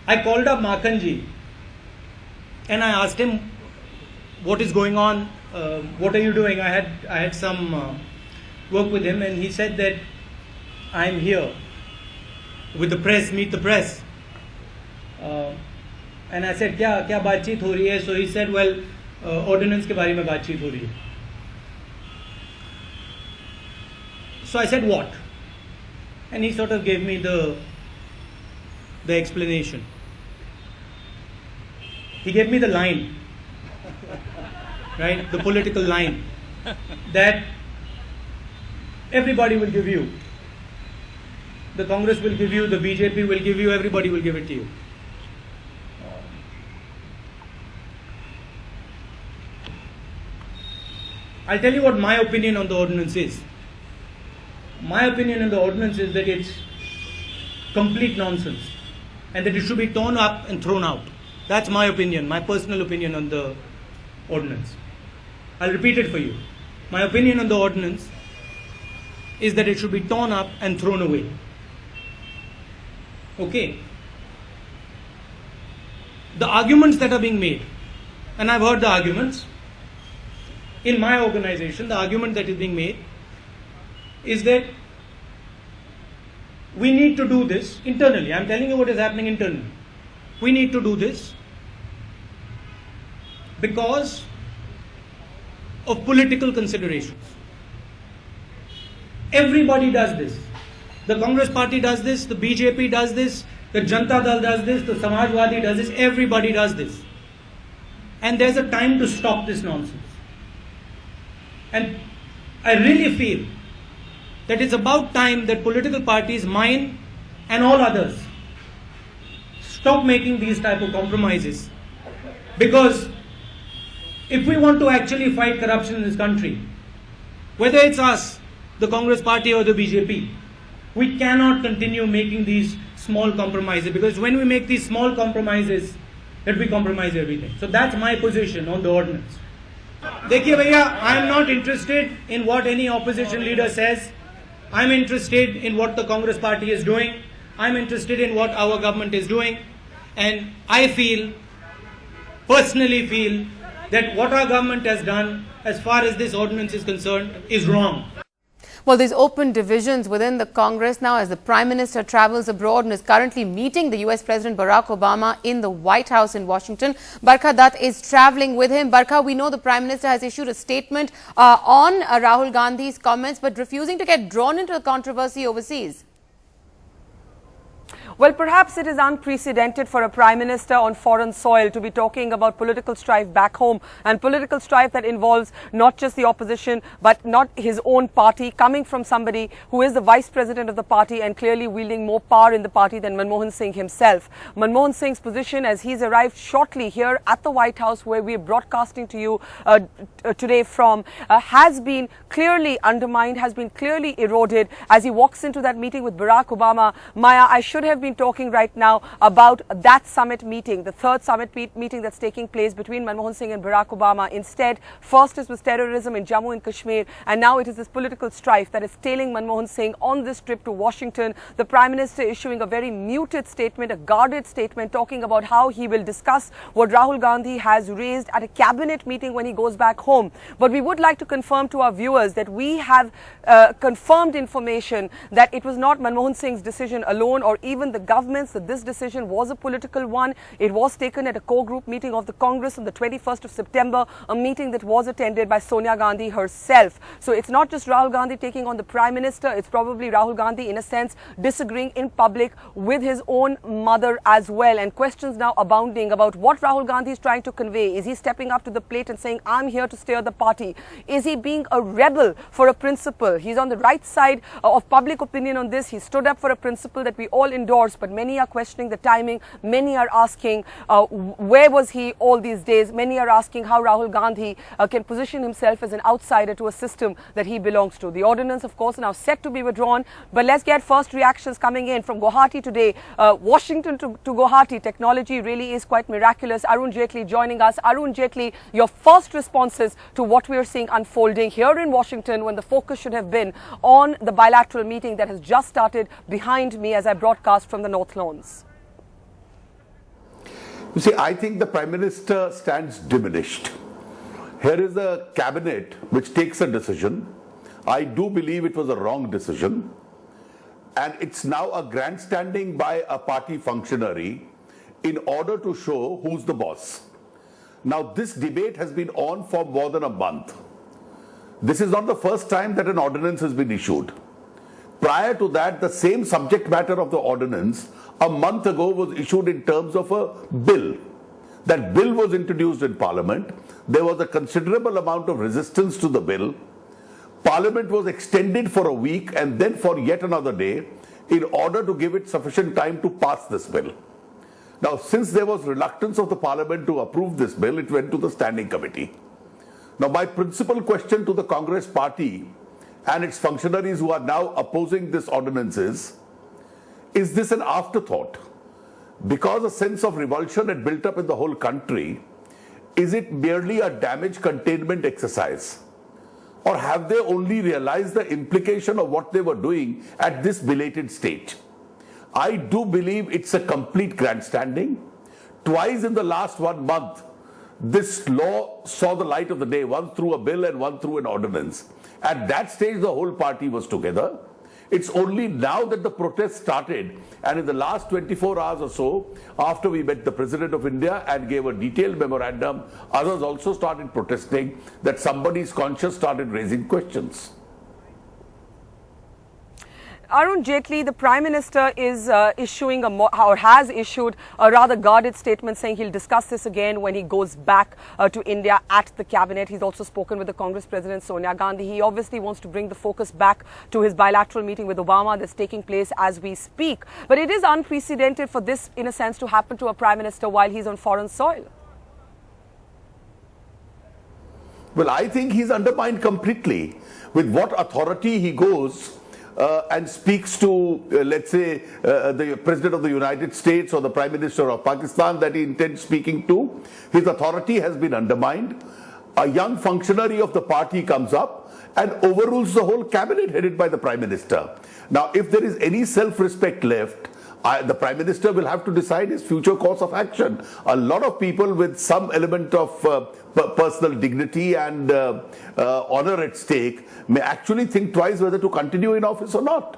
I called up Makhanji and I asked him, what is going on? What are you doing? I had some work with him, and he said that I'm here with the press, meet the press. And I said, क्या बातचीत हो रही है? So he said, well, ordinance के बारे में बातचीत हो रही है. So I said, what? And he sort of gave me the explanation. He gave me the line, right? The political line that everybody will give you. The Congress will give you, the BJP will give you, everybody will give it to you. I'll tell you what my opinion on the ordinance is. My opinion on the ordinance is that it's complete nonsense and that it should be torn up and thrown out. That's my opinion, my personal opinion on the ordinance. I'll repeat it for you. My opinion on the ordinance is that it should be torn up and thrown away. Okay. The arguments that are being made, and I've heard the arguments, in my organization, the argument that is being made is that we need to do this internally. I'm telling you what is happening internally. We need to do this because of political considerations. Everybody does this. The Congress party does this, the BJP does this, the Janata Dal does this, the Samajwadi does this, everybody does this. And there's a time to stop this nonsense. And I really feel that it's about time that political parties, mine and all others, stop making these type of compromises. Because if we want to actually fight corruption in this country, whether it's us, the Congress party or the BJP, we cannot continue making these small compromises, because when we make these small compromises, that we compromise everything. So that's my position on the ordinance. Dekhiye bhaiya, I am not interested in what any opposition leader says. I am interested in what the Congress party is doing. I am interested in what our government is doing. And I personally feel that what our government has done as far as this ordinance is concerned is wrong. Well, there's open divisions within the Congress now as the Prime Minister travels abroad and is currently meeting the US President Barack Obama in the White House in Washington. Barkha Dutt is traveling with him. Barkha, we know the Prime Minister has issued a statement on Rahul Gandhi's comments, but refusing to get drawn into the controversy overseas. Well, perhaps it is unprecedented for a Prime Minister on foreign soil to be talking about political strife back home, and political strife that involves not just the opposition but not his own party, coming from somebody who is the Vice President of the party and clearly wielding more power in the party than Manmohan Singh himself. Manmohan Singh's position, as he's arrived shortly here at the White House, where we are broadcasting to you today from, has been clearly undermined, has been clearly eroded as he walks into that meeting with Barack Obama. Maya, I should have been talking right now about that summit meeting, the third summit meeting that's taking place between Manmohan Singh and Barack Obama. Instead, first it was terrorism in Jammu and Kashmir, and now it is this political strife that is tailing Manmohan Singh on this trip to Washington. The Prime Minister issuing a very muted statement, a guarded statement, talking about how he will discuss what Rahul Gandhi has raised at a cabinet meeting when he goes back home. But we would like to confirm to our viewers that we have confirmed information that it was not Manmohan Singh's decision alone, or even the government's, that this decision was a political one. It was taken at a core group meeting of the Congress on the 21st of September, a meeting that was attended by Sonia Gandhi herself. So it's not just Rahul Gandhi taking on the Prime Minister, it's probably Rahul Gandhi in a sense disagreeing in public with his own mother as well, and questions now abounding about what Rahul Gandhi is trying to convey. Is he stepping up to the plate and saying, I'm here to steer the party? Is he being a rebel for a principle? He's on the right side of public opinion on this. He stood up for a principle that we all endorse, but many are questioning the timing. Many are asking where was he all these days. Many are asking how Rahul Gandhi can position himself as an outsider to a system that he belongs to. The ordinance, of course, now set to be withdrawn, but let's get first reactions coming in from Guwahati today. Washington to Guwahati, technology really is quite miraculous. Arun Jaitley joining us. Arun Jaitley, your first responses to what we are seeing unfolding here in Washington, when the focus should have been on the bilateral meeting that has just started behind me as I broadcast from the North Lawns. You see, I think the Prime Minister stands diminished. Here is a cabinet which takes a decision. I do believe it was a wrong decision. And it's now a grandstanding by a party functionary in order to show who's the boss. Now, this debate has been on for more than a month. This is not the first time that an ordinance has been issued. Prior to that, the same subject matter of the ordinance a month ago was issued in terms of a bill. That bill was introduced in Parliament. There was a considerable amount of resistance to the bill. Parliament was extended for a week and then for yet another day in order to give it sufficient time to pass this bill. Now, since there was reluctance of the Parliament to approve this bill, it went to the Standing Committee. Now, my principal question to the Congress party and its functionaries who are now opposing this ordinance is this an afterthought? Because a sense of revulsion had built up in the whole country, is it merely a damage containment exercise? Or have they only realized the implication of what they were doing at this belated stage? I do believe it's a complete grandstanding. Twice in the last 1 month, this law saw the light of the day, one through a bill and one through an ordinance. At that stage, the whole party was together. It's only now that the protest started, and in the last 24 hours or so, after we met the President of India and gave a detailed memorandum, others also started protesting, that somebody's conscience started raising questions. Arun Jaitley, the Prime Minister is issuing has issued a rather guarded statement saying he'll discuss this again when he goes back to India at the cabinet. He's also spoken with the Congress President Sonia Gandhi. He obviously wants to bring the focus back to his bilateral meeting with Obama that's taking place as we speak. But it is unprecedented for this, in a sense, to happen to a Prime Minister while he's on foreign soil. Well, I think he's undermined completely. With what authority he goes and speaks to, let's say, the President of the United States or the Prime Minister of Pakistan that he intends speaking to, his authority has been undermined. A young functionary of the party comes up and overrules the whole cabinet headed by the Prime Minister. Now, if there is any self-respect left, the Prime Minister will have to decide his future course of action. A lot of people with some element of personal dignity and honor at stake may actually think twice whether to continue in office or not.